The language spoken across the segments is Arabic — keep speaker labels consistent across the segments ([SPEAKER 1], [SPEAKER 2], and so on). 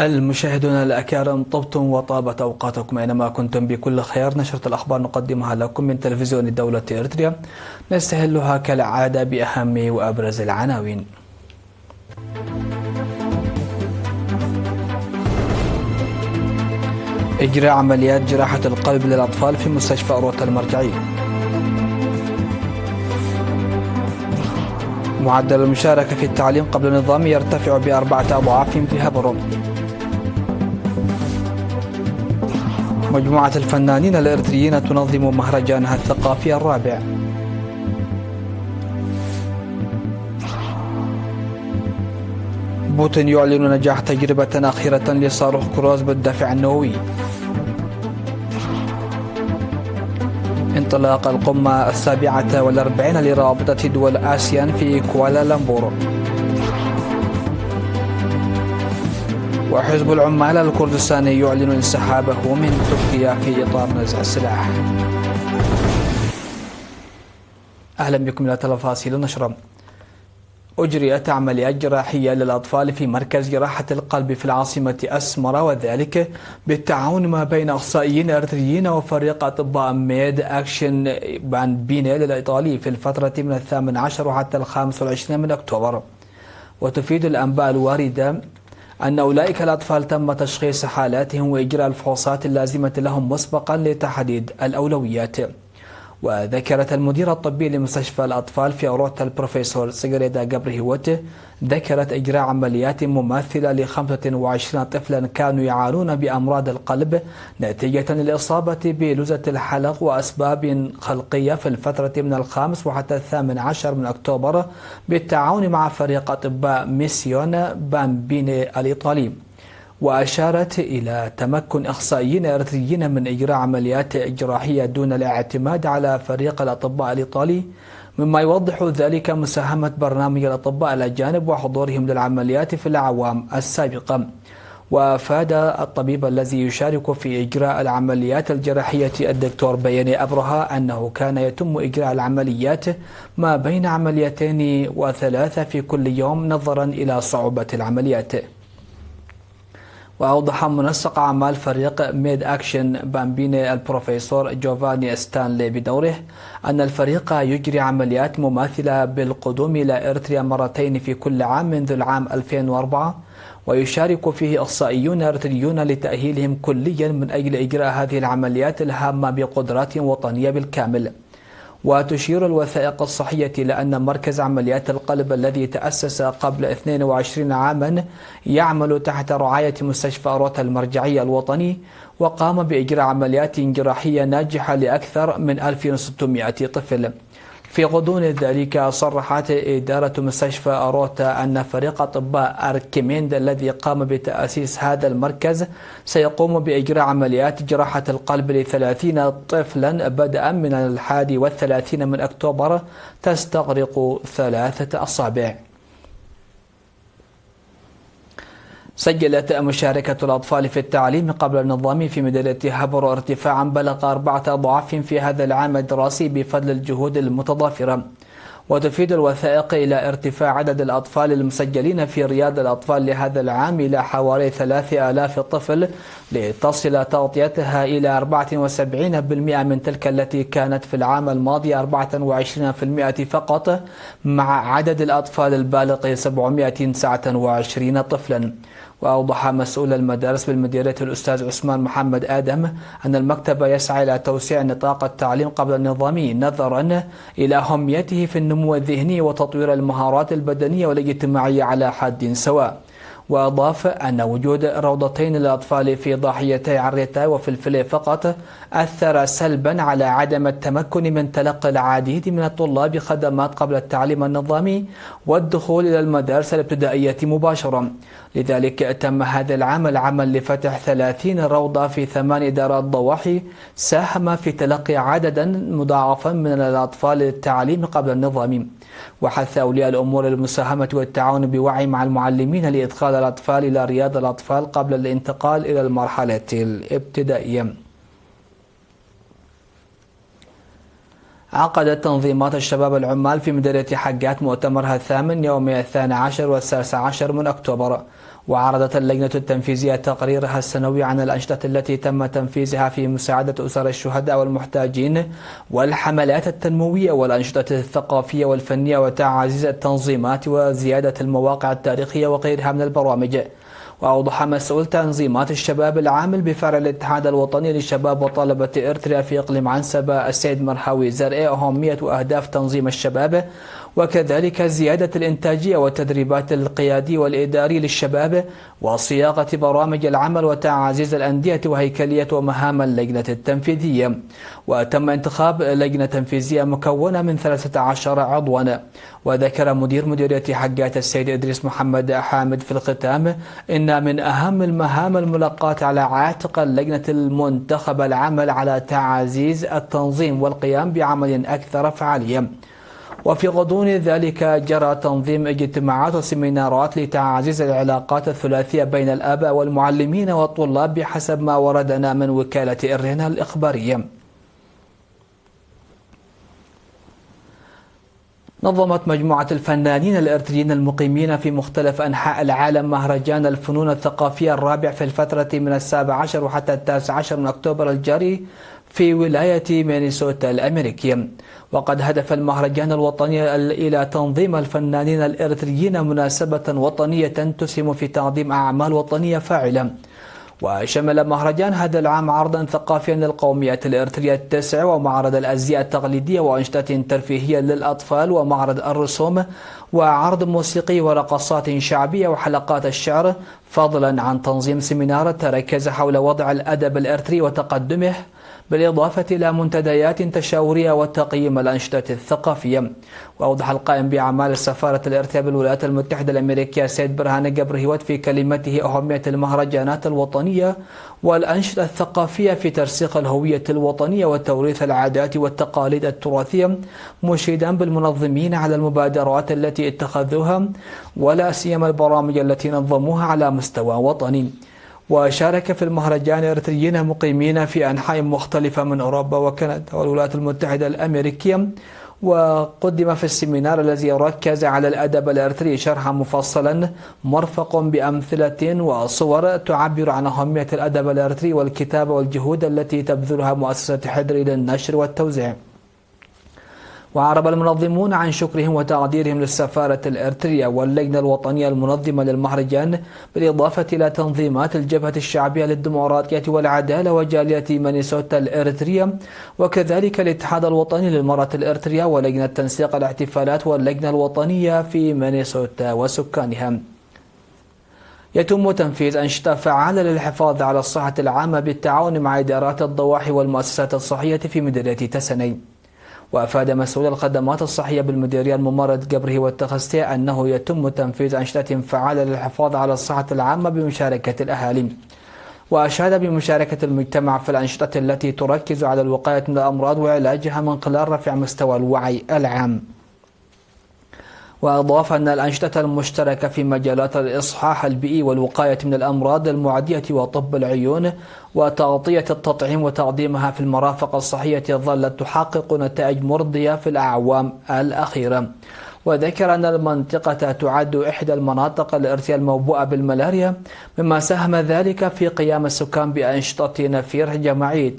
[SPEAKER 1] المشاهدون الأكارم، طبتم وطابت أوقاتكم أينما كنتم بكل خير. نشرة الأخبار نقدمها لكم من تلفزيون الدولة إريتريا، نستهلها كالعادة بأهم وأبرز العناوين. إجراء عمليات جراحة القلب للأطفال في مستشفى أروتا المرجعي. معدل المشاركة في التعليم قبل النظام يرتفع ب4 أضعاف في هبرون. مجموعة الفنانين الإريتريين تنظم مهرجانها الثقافي الرابع. بوتين يعلن نجاح تجربة أخيرة لصاروخ كروز بالدفع النووي. انطلاق القمة 47 لرابطة دول آسيان في كوالالمبور. وحزب العمال الكردستاني يعلن انسحابه من تركيا في إطار نزع السلاح. أهلا بكم إلى تفاصيل النشرة. أجريت عمليات جراحية للأطفال في مركز جراحة القلب في العاصمة أسمرة، وذلك بالتعاون ما بين أخصائيين إريتريين وفريق أطباء ميد أكشن بانبيني الإيطالي في الفترة من 18 حتى 25 من أكتوبر. وتفيد الأنباء الواردة أن أولئك الأطفال تم تشخيص حالاتهم وإجراء الفحوصات اللازمة لهم مسبقا لتحديد الأولويات. وذكرت المدير الطبي لمستشفى الأطفال في أوروتا البروفيسور سيغريدا جابريهوت ذكرت إجراء عمليات مماثلة ل25 طفلا كانوا يعانون بأمراض القلب نتيجة للإصابة بلوزة الحلق وأسباب خلقية في الفترة من 5 وحتى 18 من أكتوبر بالتعاون مع فريق أطباء ميسيون بامبيني الإيطالي. وأشارت إلى تمكن أخصائيين إريتريين من إجراء عمليات جراحية دون الاعتماد على فريق الأطباء الإيطالي، مما يوضح ذلك مساهمة برنامج الأطباء الأجانب وحضورهم للعمليات في الأعوام السابقة. وأفاد الطبيب الذي يشارك في إجراء العمليات الجراحية الدكتور بياني أبرهة أنه كان يتم إجراء العمليات ما بين 2 و3 في كل يوم نظرا إلى صعوبة العمليات. وأوضح منسق أعمال فريق ميد أكشن بامبيني البروفيسور جوفاني ستانلي بدوره أن الفريق يجري عمليات مماثلة بالقدوم إلى إريتريا مرتين في كل عام منذ العام 2004، ويشارك فيه أخصائيون إريتريون لتأهيلهم كليا من أجل إجراء هذه العمليات الهامة بقدرات وطنية بالكامل. وتشير الوثائق الصحية إلى أن مركز عمليات القلب الذي تأسس قبل 22 عاما يعمل تحت رعاية مستشفى أروتا المرجعي الوطني، وقام بإجراء عمليات جراحية ناجحة لأكثر من 1600 طفل. في غضون ذلك صرحت إدارة مستشفى أروتا أن فريق أطباء أركيميند الذي قام بتأسيس هذا المركز سيقوم بإجراء عمليات جراحة القلب ل30 طفلا بدءا من 31 من أكتوبر تستغرق 3 أصابع. سجلت مشاركة الأطفال في التعليم قبل النظام في مدينة هبرو ارتفاعا بلغ 4 أضعاف في هذا العام الدراسي بفضل الجهود المتضافرة. وتفيد الوثائق إلى ارتفاع عدد الأطفال المسجلين في رياض الأطفال لهذا العام إلى حوالي 3000 طفل، لتصل تغطيتها إلى 74% من تلك التي كانت في العام الماضي 24% فقط، مع عدد الأطفال البالغ 729 طفلا. وأوضح مسؤول المدارس بالمديرية الأستاذ عثمان محمد آدم أن المكتب يسعى إلى توسيع نطاق التعليم قبل النظامي نظرا إلى أهميته في النمو الذهني وتطوير المهارات البدنية والاجتماعية على حد سواء. وأضاف أن وجود روضتين للأطفال في ضاحيتي عريتا وفلفلي فقط أثر سلبا على عدم التمكن من تلقي العديد من الطلاب خدمات قبل التعليم النظامي والدخول إلى المدارس الابتدائية مباشرة. لذلك تم هذا العام العمل لفتح 30 روضة في 8 إدارات ضواحي، ساهم في تلقي عددا مضاعفا من الأطفال للتعليم قبل النظام. وحث أولياء الأمور المساهمة والتعاون بوعي مع المعلمين لإدخال الأطفال إلى رياض الأطفال قبل الانتقال إلى المرحلة الابتدائية. عقدت تنظيمات الشباب العمال في مديرية حقات مؤتمرها الثامن يوم 12 و13 من أكتوبر، وعرضت اللجنة التنفيذية تقريرها السنوي عن الأنشطة التي تم تنفيذها في مساعدة أسر الشهداء والمحتاجين والحملات التنموية والأنشطة الثقافية والفنية وتعزيز التنظيمات وزيادة المواقع التاريخية وغيرها من البرامج. وأوضح مسؤول تنظيمات الشباب العامل بفرع الاتحاد الوطني للشباب وطلبة إريتريا في إقليم عنسبة السيد مرحاوي زرقاء أهمية وأهداف تنظيم الشباب، وكذلك زيادة الإنتاجية والتدريبات القيادي والإداري للشباب وصياغة برامج العمل وتعزيز الأندية وهيكلية ومهام اللجنة التنفيذية. وتم انتخاب لجنة تنفيذية مكونة من 13 عضوا. وذكر مدير مديرية حقات السيد إدريس محمد حامد في الختام إن من أهم المهام الملقاة على عاتق اللجنة المنتخبة العمل على تعزيز التنظيم والقيام بعمل أكثر فعالية. وفي غضون ذلك جرى تنظيم اجتماعات وسيمينارات لتعزيز العلاقات الثلاثية بين الآباء والمعلمين والطلاب بحسب ما وردنا من وكالة إرينا الإخبارية. نظمت مجموعة الفنانين الإريتريين المقيمين في مختلف أنحاء العالم مهرجان الفنون الثقافية الرابع في الفترة من 17 وحتى 19 من أكتوبر الجاري في ولاية مينيسوتا الأمريكية. وقد هدف المهرجان الوطني إلى تنظيم الفنانين الإريتريين مناسبة وطنية تسهم في تقديم أعمال وطنية فاعلة. وشمل مهرجان هذا العام عرضا ثقافيا للقوميات الإريترية التسع ومعرض الأزياء التقليدية وأنشطة ترفيهية للأطفال ومعرض الرسوم وعرض موسيقي ورقصات شعبية وحلقات الشعر، فضلا عن تنظيم سيمينار تركز حول وضع الأدب الإريتري وتقدمه، بالإضافة إلى منتديات تشاورية وتقييم الأنشطة الثقافية. وأوضح القائم بأعمال سفارة الإريتريا بالولايات المتحدة الأمريكية سيد برهان جبرهيوت في كلمته أهمية المهرجانات الوطنية والأنشطة الثقافية في ترسيخ الهوية الوطنية وتوريث العادات والتقاليد التراثية، مشيدا بالمنظمين على المبادرات التي اتخذوها ولا سيما البرامج التي نظموها على مستوى وطني. وشارك في المهرجان إريتريين مقيمين في أنحاء مختلفة من أوروبا وكندا والولايات المتحدة الأمريكية. وقدم في السيمينار الذي ركز على الأدب الإريتري شرحا مفصلا مرفق بأمثلة وصور تعبر عن أهمية الأدب الإريتري والكتابة والجهود التي تبذلها مؤسسة حدري للنشر والتوزيع. وعرب المنظمون عن شكرهم وتقديرهم للسفارة الإريترية واللجنة الوطنية المنظمة للمهرجان، بالإضافة إلى تنظيمات الجبهة الشعبية للديمقراطية والعدالة وجالية مينيسوتا الإريترية، وكذلك الاتحاد الوطني للمرأة الإريترية ولجنة تنسيق الاحتفالات واللجنة الوطنية في مينيسوتا وسكانها. يتم تنفيذ أنشطة فعالة للحفاظ على الصحة العامة بالتعاون مع إدارات الضواحي والمؤسسات الصحية في مديرية تسني. وأفاد مسؤول الخدمات الصحية بالمديرية الممرض جبرهيوت التخستي أنه يتم تنفيذ أنشطة فعالة للحفاظ على الصحة العامة بمشاركة الأهالي. وأشاد بمشاركة المجتمع في الأنشطة التي تركز على الوقاية من الأمراض وعلاجها من خلال رفع مستوى الوعي العام. وأضاف أن الأنشطة المشتركة في مجالات الإصحاح البيئي والوقاية من الأمراض المعدية وطب العيون وتغطية التطعيم وتقديمها في المرافق الصحية ظلت تحقق نتائج مرضية في الأعوام الأخيرة. وذكر أن المنطقة تعد إحدى المناطق الإريترية الموبوءة بالملاريا، مما ساهم ذلك في قيام السكان بأنشطة نفير جماعي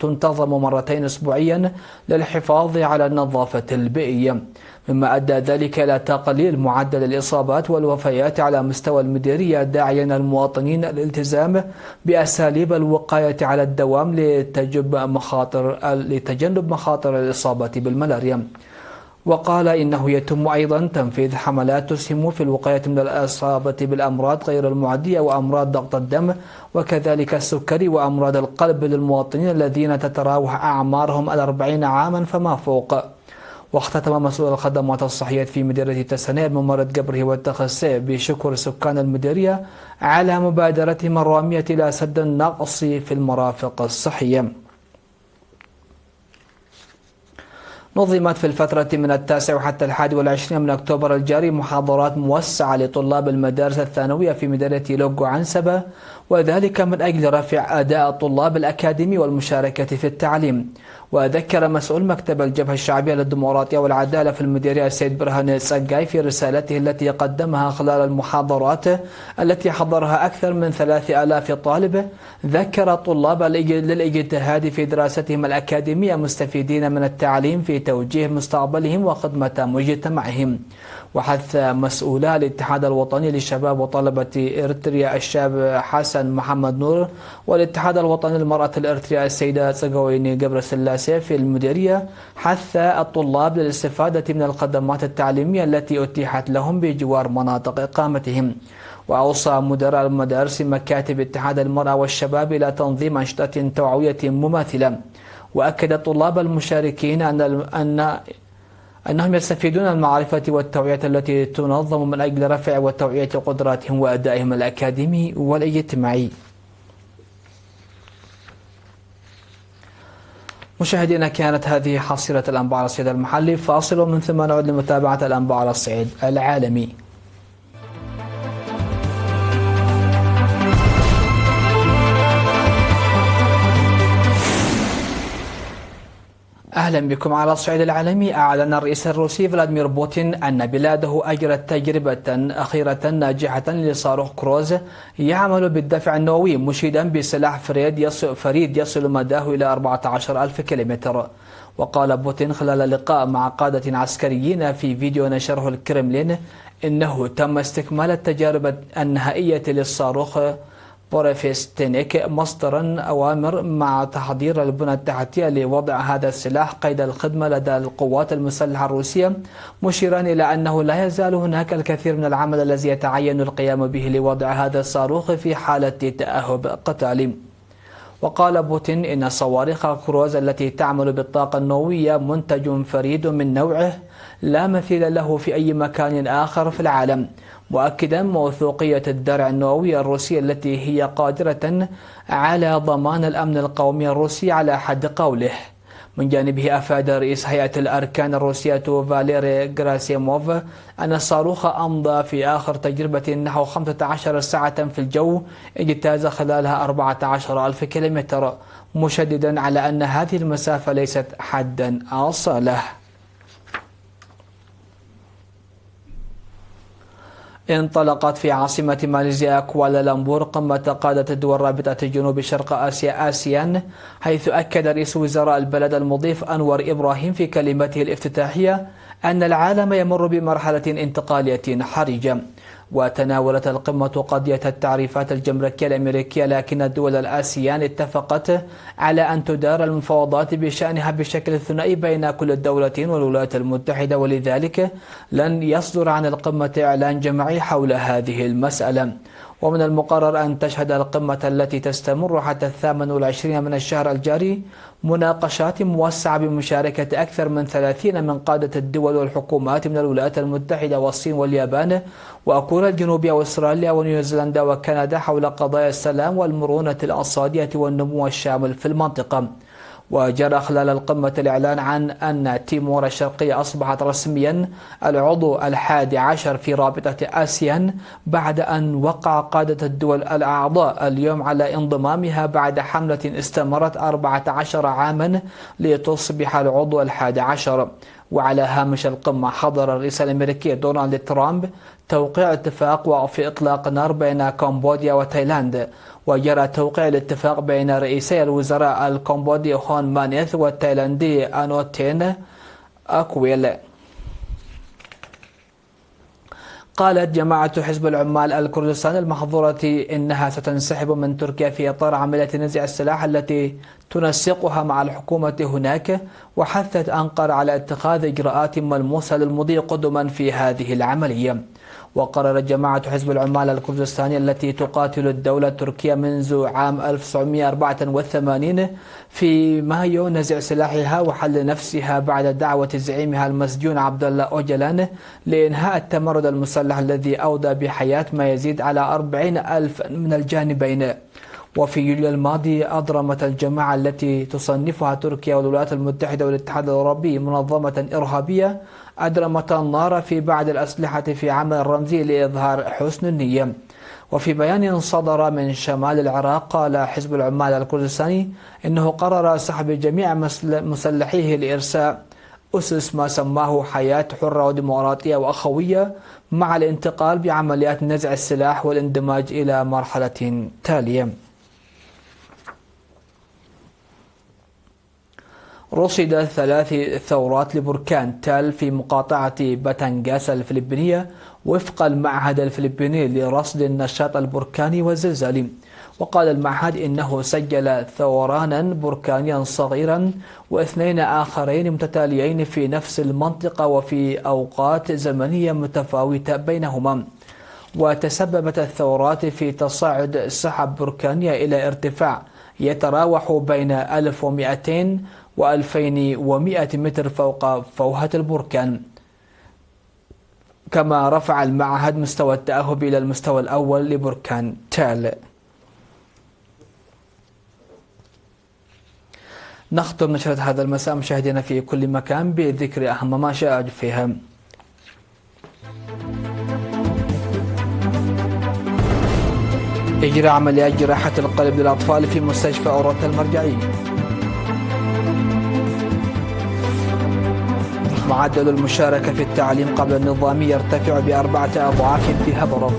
[SPEAKER 1] تنتظم مرتين أسبوعيا للحفاظ على النظافة البيئية، مما أدى ذلك إلى تقليل معدل الإصابات والوفيات على مستوى المديرية، داعيا المواطنين الالتزام بأساليب الوقاية على الدوام لتجنب مخاطر الإصابة بالملاريا. وقال إنه يتم أيضا تنفيذ حملات تسهم في الوقاية من الإصابة بالأمراض غير المعدية وأمراض ضغط الدم وكذلك السكري وأمراض القلب للمواطنين الذين تتراوح أعمارهم 40 عاما فما فوق. واختتم مسؤول الخدمات الصحية في مديرية تسني الممرض جبرهيوت التخستي بشكر سكان المديرية على مبادرتهم الرامية إلى سد النقص في المرافق الصحية. نظمت في الفترة من 9 حتى 21 من أكتوبر الجاري محاضرات موسعة لطلاب المدارس الثانوية في مدينة لوغو عنسبة، وذلك من أجل رفع أداء الطلاب الأكاديمي والمشاركة في التعليم. وذكر مسؤول مكتب الجبهة الشعبية للديمقراطية والعدالة في المديرية السيد برهان السقاي في رسالته التي قدمها خلال المحاضرات التي حضرها أكثر من 3000 طالب، ذكر الطلاب للاجتهاد في دراستهم الأكاديمية مستفيدين من التعليم في توجيه مستقبلهم وخدمة مجتمعهم. وحث مسؤولا الاتحاد الوطني للشباب وطلبة إريتريا الشاب حسن محمد نور والاتحاد الوطني للمرأة الإريترية السيدة صقويني قبر سلاسي في المديرية حث الطلاب للاستفادة من الخدمات التعليمية التي أتيحت لهم بجوار مناطق إقامتهم. وأوصى مدراء المدارس مكاتب اتحاد المرأة والشباب إلى تنظيم أنشطة توعوية مماثلة. وأكد الطلاب المشاركين أنهم يستفيدون من المعرفة والتوعية التي تنظم من أجل رفع وتوعية قدراتهم وأدائهم الأكاديمي والاجتماعي. مشاهدينا، كانت هذه حصيلة الأنباء على الصعيد المحلي. فاصل ومن ثم نعود لمتابعة الأنباء على الصعيد العالمي. أهلا بكم على الصعيد العالمي. أعلن الرئيس الروسي فلاديمير بوتين أن بلاده أجرت تجربة أخيرة ناجحة لصاروخ كروز يعمل بالدفع النووي، مشيدا بسلاح فريد يصل مداه إلى 14,000 كيلومتر. وقال بوتين خلال لقاء مع قادة عسكريين في فيديو نشره الكرملين إنه تم استكمال التجارب النهائية للصاروخ بورفيستينيك مصدرا أوامر مع تحضير البنى التحتية لوضع هذا السلاح قيد الخدمة لدى القوات المسلحة الروسية، مشيرا إلى أنه لا يزال هناك الكثير من العمل الذي يتعين القيام به لوضع هذا الصاروخ في حالة تأهب قتالي. وقال بوتين إن صواريخ كروز التي تعمل بالطاقة النووية منتج فريد من نوعه لا مثيل له في أي مكان آخر في العالم، مؤكدا موثوقية الدرع النووي الروسي التي هي قادرة على ضمان الأمن القومي الروسي على حد قوله. من جانبه أفاد رئيس هيئة الأركان الروسية فاليري غراسيموف أن الصاروخ أمضى في آخر تجربة نحو 15 ساعة في الجو اجتاز خلالها 14,000 كيلومتر، مشددا على أن هذه المسافة ليست حدا أقصى له. انطلقت في عاصمة ماليزيا كوالالمبور قمة قادة الدول رابطة جنوب شرق آسيا آسيان، حيث أكد رئيس وزراء البلد المضيف أنور إبراهيم في كلمته الافتتاحية أن العالم يمر بمرحلة انتقالية حرجة. وتناولت القمة قضية التعريفات الجمركية الأمريكية، لكن الدول الآسيان اتفقت على أن تدار المفاوضات بشأنها بشكل ثنائي بين كل الدولتين والولايات المتحدة، ولذلك لن يصدر عن القمة إعلان جماعي حول هذه المسألة. ومن المقرر أن تشهد القمة التي تستمر حتى 28 من الشهر الجاري مناقشات موسعة بمشاركة أكثر من 30 من قادة الدول والحكومات من الولايات المتحدة والصين واليابان وكوريا الجنوبية وأستراليا ونيوزيلندا وكندا حول قضايا السلام والمرونة الاقتصادية والنمو الشامل في المنطقة. وجرى خلال القمة الإعلان عن أن تيمور الشرقية أصبحت رسميا العضو 11 في رابطة آسيان بعد أن وقع قادة الدول الأعضاء اليوم على انضمامها بعد حملة استمرت 14 عاما لتصبح العضو 11. وعلى هامش القمة حضر الرئيس الأمريكي دونالد ترامب توقيع اتفاق وقف إطلاق نار بين كمبوديا وتايلاند. وجرى توقيع الاتفاق بين رئيسي الوزراء الكمبودي هون مانيث والتايلاندي أنوتين أكويل. قالت جماعة حزب العمال الكردستان المحظورة إنها ستنسحب من تركيا في إطار عملية نزع السلاح التي تنسقها مع الحكومة هناك، وحثت أنقرة على اتخاذ إجراءات ملموسة للمضي قدما في هذه العملية. وقررت جماعة حزب العمال الكردستاني التي تقاتل الدولة التركية منذ عام 1984 في مايو نزع سلاحها وحل نفسها بعد دعوة زعيمها المسجون عبد الله أوجلان لإنهاء التمرد المسلح الذي أودى بحياة ما يزيد على 40,000 من الجانبين. وفي يوليو الماضي أضرمت الجماعة التي تصنفها تركيا والولايات المتحدة والاتحاد الأوروبي منظمة إرهابية أدرمت النار في بعض الأسلحة في عمل رمزي لإظهار حسن النية. وفي بيان صدر من شمال العراق قال حزب العمال الكردستاني إنه قرر سحب جميع مسلحيه لإرساء أسس ما سماه حياة حرة وديمقراطية وأخوية مع الانتقال بعمليات نزع السلاح والاندماج إلى مرحلة تالية. رصد 3 ثورات لبركان تال في مقاطعة باتنغاس الفلبينية وفق المعهد الفلبيني لرصد النشاط البركاني والزلزالي. وقال المعهد إنه سجل ثورانا بركانيا صغيرا و2 آخرين متتاليين في نفس المنطقة وفي أوقات زمنية متفاوتة بينهما. وتسببت الثورات في تصاعد سحب بركانية إلى ارتفاع يتراوح بين 1200 و2100 متر فوق فوهة البركان. كما رفع المعهد مستوى التأهب إلى المستوى الأول لبركان تال. نختم نشرة هذا المساء مشاهدينا في كل مكان بذكر أهم ما جاء فيها. إجراء عمليات جراحة القلب للأطفال في مستشفى أوروتا المرجعي. معدل المشاركة في التعليم قبل النظامي يرتفع ب4 أضعاف في هبرة.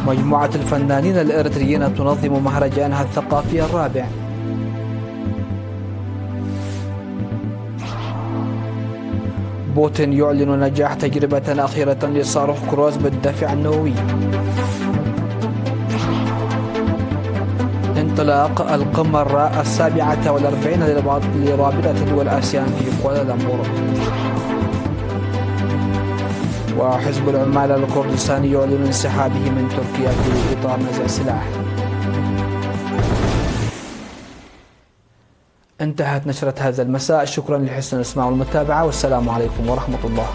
[SPEAKER 1] مجموعة الفنانين الإريتريين تنظم مهرجانها الثقافي الرابع. بوتين يعلن نجاح تجربة أخيرة لصاروخ كروز بالدفع النووي. انطلاق القمة 47 لرابطة دول آسيان في كوالالمبور. وحزب العمال الكردستاني يعلن انسحابه من تركيا في إطار نزع السلاح. انتهت نشرة هذا المساء. شكرا لحسن الإسماع والمتابعة، والسلام عليكم ورحمة الله.